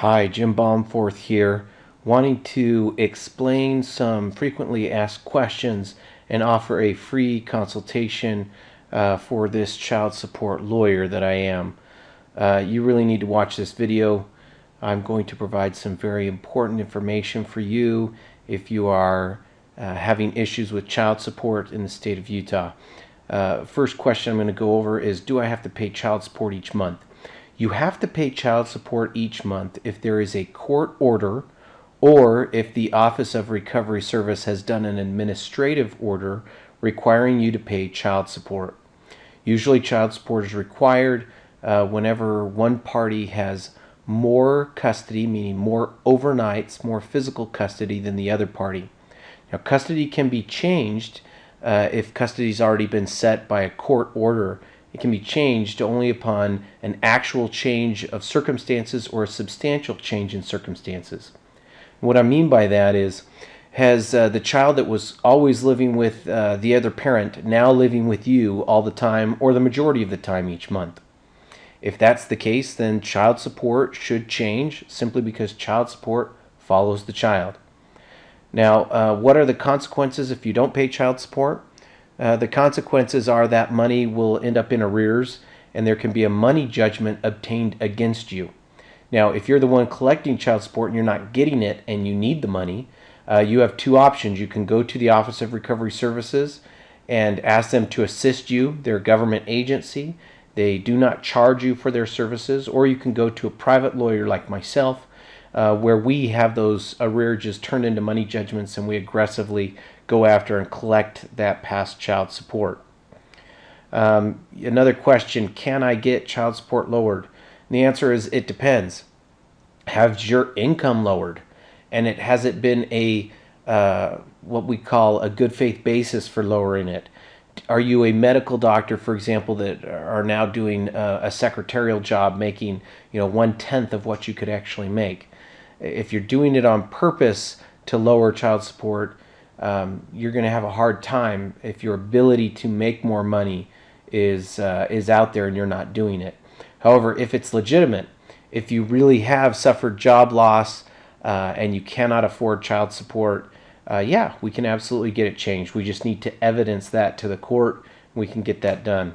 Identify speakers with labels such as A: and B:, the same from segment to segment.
A: Hi, Jim Baumforth here, wanting to explain some frequently asked questions and offer a free consultation for this child support lawyer that I am. You really need to watch this video. I'm going to provide some very important information for you if you are having issues with child support in the state of Utah. First question I'm going to go over is, do I have to pay child support each month? You have to pay child support each month if there is a court order or if the Office of Recovery Service has done an administrative order requiring you to pay child support. Usually child support is required whenever one party has more custody, meaning more overnights, more physical custody than the other party. Now, custody can be changed if custody has already been set by a court order. It can be changed only upon an actual change of circumstances or a substantial change in circumstances. What I mean by that is, has the child that was always living with the other parent now living with you all the time or the majority of the time each month? If that's the case, then child support should change simply because child support follows the child. Now, what are the consequences if you don't pay child support? The consequences are that money will end up in arrears and there can be a money judgment obtained against you. Now, if you're the one collecting child support and you're not getting it and you need the money, you have two options. You can go to the Office of Recovery Services and ask them to assist you. They're a government agency. They do not charge you for their services. Or you can go to a private lawyer like myself, where we have those arrearages turned into money judgments and we aggressively go after and collect that past child support. Another question, can I get child support lowered? And the answer is it depends. Has your income lowered? And has it been a what we call a good faith basis for lowering it? Are you a medical doctor, for example, that are now doing a secretarial job making 1/10 of what you could actually make? If you're doing it on purpose to lower child support, you're going to have a hard time if your ability to make more money is out there and you're not doing it. However, if it's legitimate, if you really have suffered job loss and you cannot afford child support, yeah, we can absolutely get it changed. We just need to evidence that to the court. We can get that done.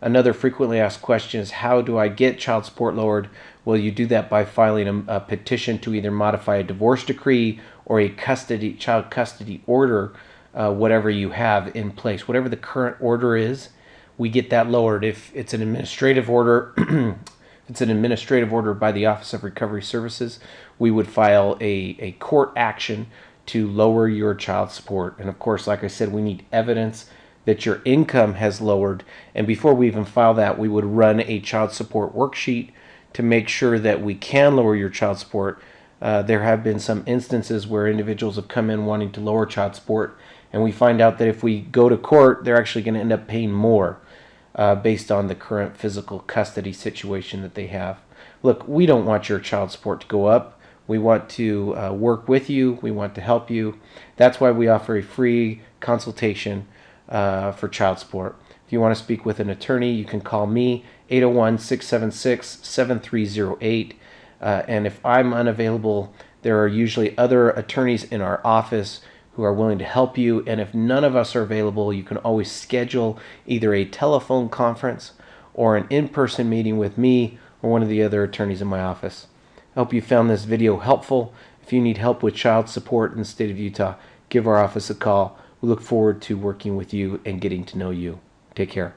A: Another frequently asked question is, how do I get child support lowered? Well, you do that by filing a petition to either modify a divorce decree or a child custody order, whatever you have in place. Whatever the current order is, we get that lowered. If it's an administrative order, if it's an administrative order by the Office of Recovery Services, we would file a court action to lower your child support. And of course, like I said, we need evidence that your income has lowered. And before we even file that, we would run a child support worksheet to make sure that we can lower your child support. There have been some instances where individuals have come in wanting to lower child support, and we find out that if we go to court, they're actually going to end up paying more based on the current physical custody situation that they have. Look, we don't want your child support to go up. We want to work with you. We want to help you. That's why we offer a free consultation for child support. If you want to speak with an attorney, you can call me, 801-676-7308. And if I'm unavailable, there are usually other attorneys in our office who are willing to help you. And if none of us are available, you can always schedule either a telephone conference or an in-person meeting with me or one of the other attorneys in my office. I hope you found this video helpful. If you need help with child support in the state of Utah, give our office a call. We look forward to working with you and getting to know you. Take care.